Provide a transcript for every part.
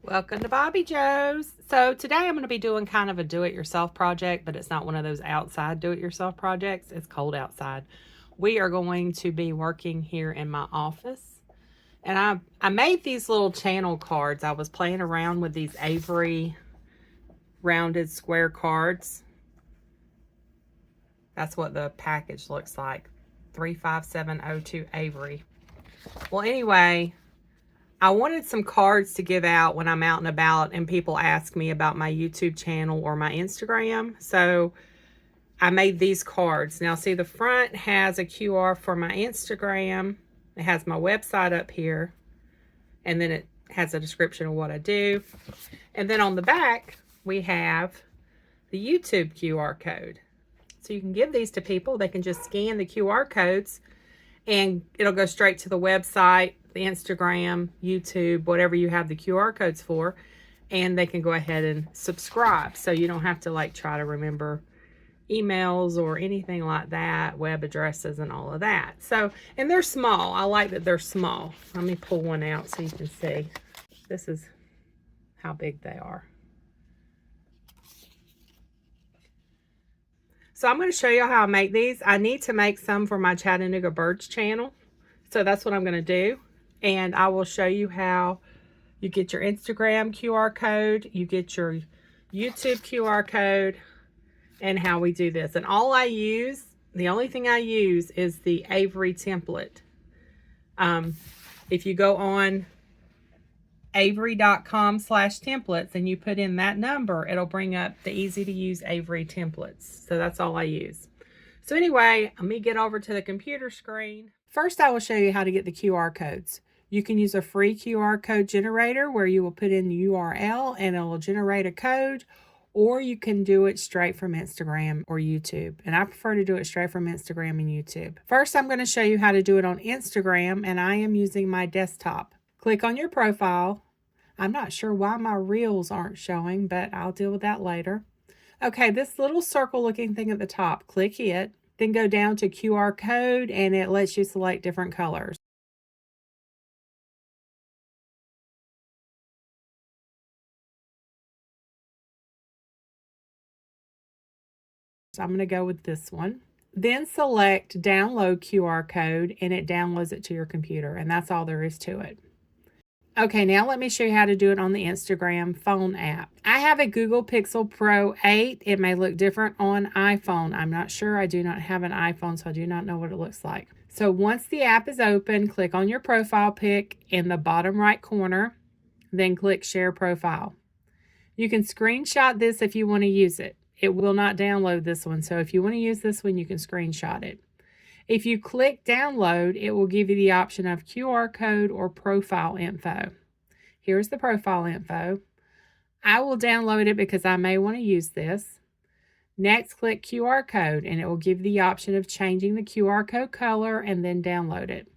Welcome to Bobbi Jo's. So today I'm going to be doing kind of a do-it-yourself project, but it's not one of those outside do-it-yourself projects. It's cold outside. We are going to be working here in my office. And I made these little channel cards. I was playing around with these Avery rounded square cards. That's what the package looks like. 35702 Avery. Well, anyway, I wanted some cards to give out when I'm out and about and people ask me about my YouTube channel or my Instagram. So I made these cards. Now see, the front has a QR for my Instagram. It has my website up here. And then it has a description of what I do. And then on the back, we have the YouTube QR code. So you can give these to people. They can just scan the QR codes and it'll go straight to the website, the Instagram, YouTube, whatever you have the QR codes for, and they can go ahead and subscribe. So you don't have to like try to remember emails or anything like that, web addresses and all of that. So, and they're small. I like that they're small. Let me pull one out so you can see. This is how big they are. So I'm going to show you how I make these. I need to make some for my Chattanooga Birds channel. So that's what I'm going to do. And I will show you how you get your Instagram QR code, you get your YouTube QR code, and how we do this. And all I use, the only thing I use is the Avery template. If you go on avery.com/templates and you put in that number, it'll bring up the easy to use Avery templates. So that's all I use. So anyway, let me get over to the computer screen. First, I will show you how to get the QR codes. You can use a free QR code generator where you will put in the URL and it will generate a code, or you can do it straight from Instagram or YouTube. And I prefer to do it straight from Instagram and YouTube. First, I'm going to show you how to do it on Instagram, and I am using my desktop. Click on your profile. I'm not sure why my reels aren't showing, but I'll deal with that later. Okay, this little circle looking thing at the top, click it, then go down to QR code and it lets you select different colors. So I'm going to go with this one. Then select download QR code and it downloads it to your computer, and that's all there is to it. Okay, now let me show you how to do it on the Instagram phone app. I have a Google Pixel Pro 8. It may look different on iPhone. I'm not sure. I do not have an iPhone, so I do not know what it looks like. So once the app is open, click on your profile pic in the bottom right corner, then click Share Profile. You can screenshot this if you want to use it. It will not download this one, so if you want to use this one, you can screenshot it. If you click download, it will give you the option of QR code or profile info. Here's the profile info. I will download it because I may want to use this. Next, click QR code and it will give you the option of changing the QR code color and then download it.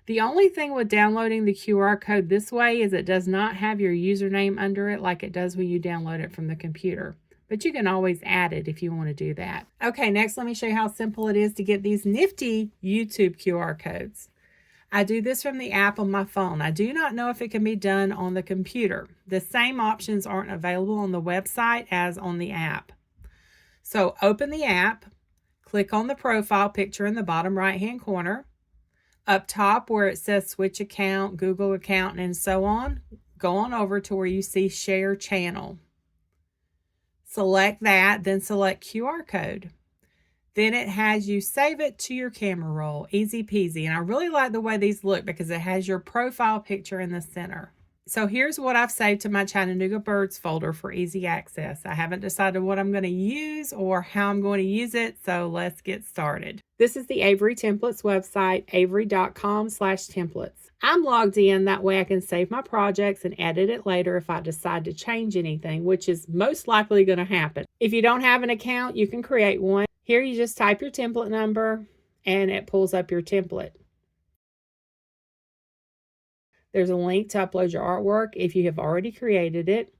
The only thing with downloading the QR code this way is it does not have your username under it like it does when you download it from the computer. But you can always add it if you want to do that. Okay, next let me show you how simple it is to get these nifty YouTube QR codes. I do this from the app on my phone. I do not know if it can be done on the computer. The same options aren't available on the website as on the app. So open the app, click on the profile picture in the bottom right-hand corner. Up top where it says switch account, Google account, and so on, go on over to where you see share channel. Select that, then select QR code. Then it has you save it to your camera roll, easy peasy. And I really like the way these look because it has your profile picture in the center. So here's what I've saved to my Chattanooga Birds folder for easy access. I haven't decided what I'm going to use or how I'm going to use it, so let's get started. This is the Avery Templates website, avery.com/templates. I'm logged in, that way I can save my projects and edit it later if I decide to change anything, which is most likely going to happen. If you don't have an account, you can create one. Here you just type your template number and it pulls up your template. There's a link to upload your artwork if you have already created it.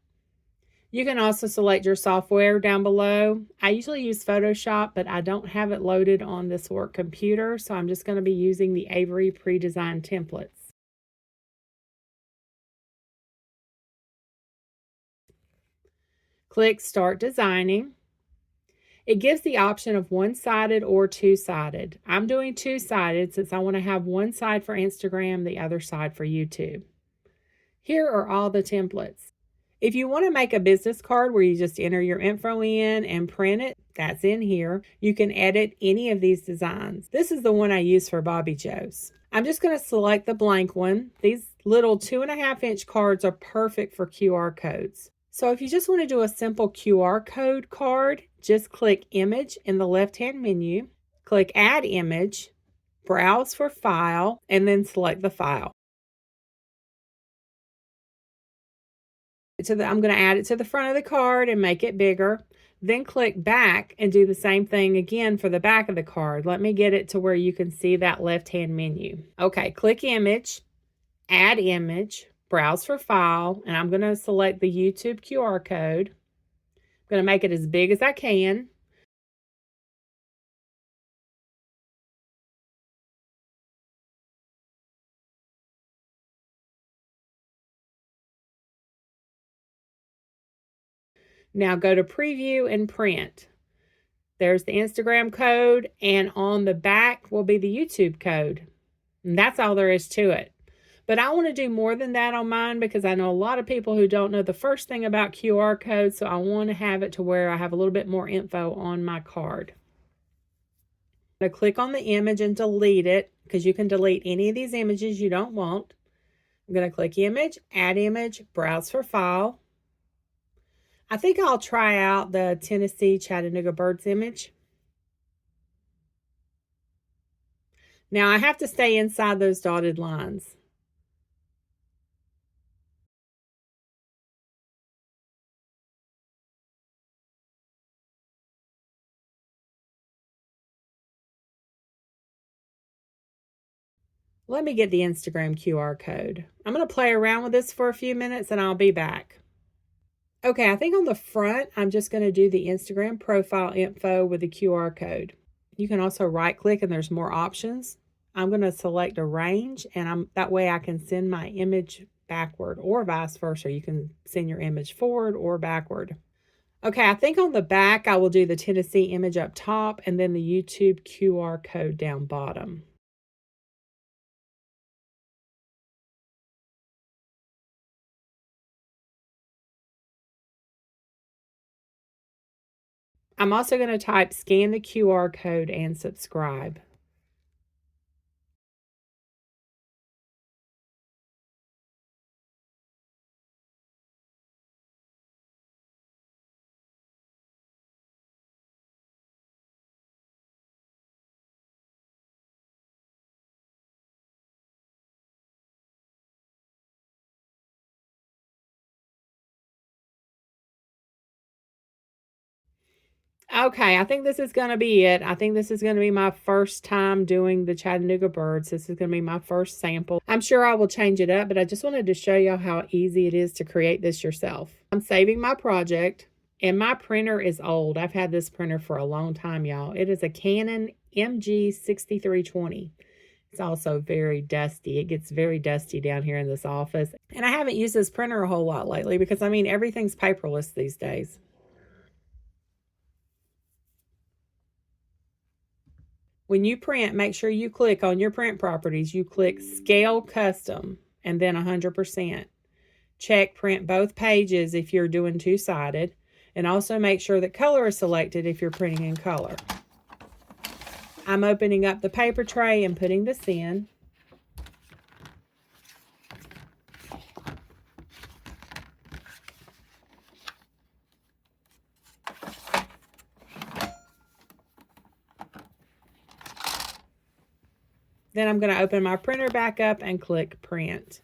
You can also select your software down below. I usually use Photoshop, but I don't have it loaded on this work computer, so I'm just going to be using the Avery pre-designed templates. Click Start Designing. It gives the option of one-sided or two-sided. I'm doing two-sided since I want to have one side for Instagram, the other side for YouTube. Here are all the templates. If you want to make a business card where you just enter your info in and print it, that's in here. You can edit any of these designs. This is the one I use for Bobbi Jo's. I'm just going to select the blank one. These little 2.5-inch cards are perfect for QR codes. So if you just want to do a simple QR code card, just click Image in the left-hand menu, click Add Image, browse for File, and then select the file. I'm going to add it to the front of the card and make it bigger. Then click Back and do the same thing again for the back of the card. Let me get it to where you can see that left-hand menu. Okay, click Image, Add Image, browse for File, and I'm going to select the YouTube QR code. I'm going to make it as big as I can. Now go to Preview and Print. There's the Instagram code, and on the back will be the YouTube code. And that's all there is to it. But I want to do more than that on mine because I know a lot of people who don't know the first thing about QR codes, so I want to have it to where I have a little bit more info on my card. I'm going to click on the image and delete it because you can delete any of these images you don't want. I'm going to click Image, Add Image, browse for File. I think I'll try out the Tennessee Chattanooga birds image. Now I have to stay inside those dotted lines. Let me get the Instagram QR code. I'm going to play around with this for a few minutes and I'll be back. Okay, I think on the front, I'm just going to do the Instagram profile info with the QR code. You can also right click and there's more options. I'm going to select Arrange and that way I can send my image backward or vice versa. You can send your image forward or backward. Okay, I think on the back, I will do the Tennessee image up top and then the YouTube QR code down bottom. I'm also going to type scan the QR code and subscribe. Okay, I think this is going to be it. I think this is going to be my first time doing the Chattanooga birds. This is going to be my first sample. I'm sure I will change it up, but I just wanted to show you how easy it is to create this yourself. I'm saving my project, and my printer is old. I've had this printer for a long time, y'all. It is a Canon MG6320. It's also very dusty. It gets very dusty down here in this office. And I haven't used this printer a whole lot lately because, I mean, everything's paperless these days. When you print, make sure you click on your print properties. You click Scale Custom and then 100%. Check Print Both Pages if you're doing two-sided. And also make sure that color is selected if you're printing in color. I'm opening up the paper tray and putting this in. Then I'm going to open my printer back up and click Print.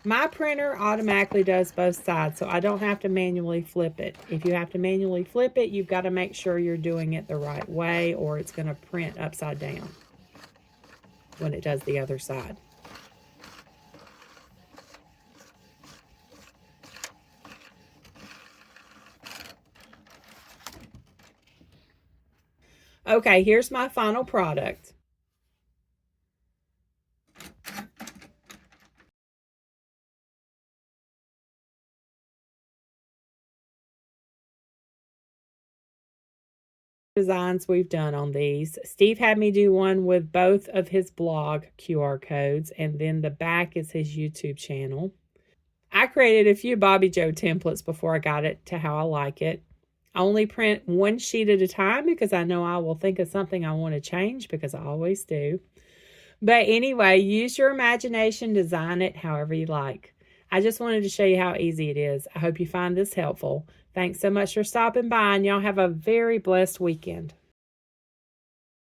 My printer automatically does both sides, so I don't have to manually flip it. If you have to manually flip it, you've got to make sure you're doing it the right way or it's going to print upside down. when it does the other side. Okay, here's my final product. Designs we've done on these. Steve had me do one with both of his blog QR codes, and then the back is his YouTube channel. I created a few Bobbi Jo templates before I got it to how I like it. I only print one sheet at a time because I know I will think of something I want to change, because I always do. But anyway, use your imagination, design it however you like. I just wanted to show you how easy it is. I hope you find this helpful. Thanks so much for stopping by, and y'all have a very blessed weekend.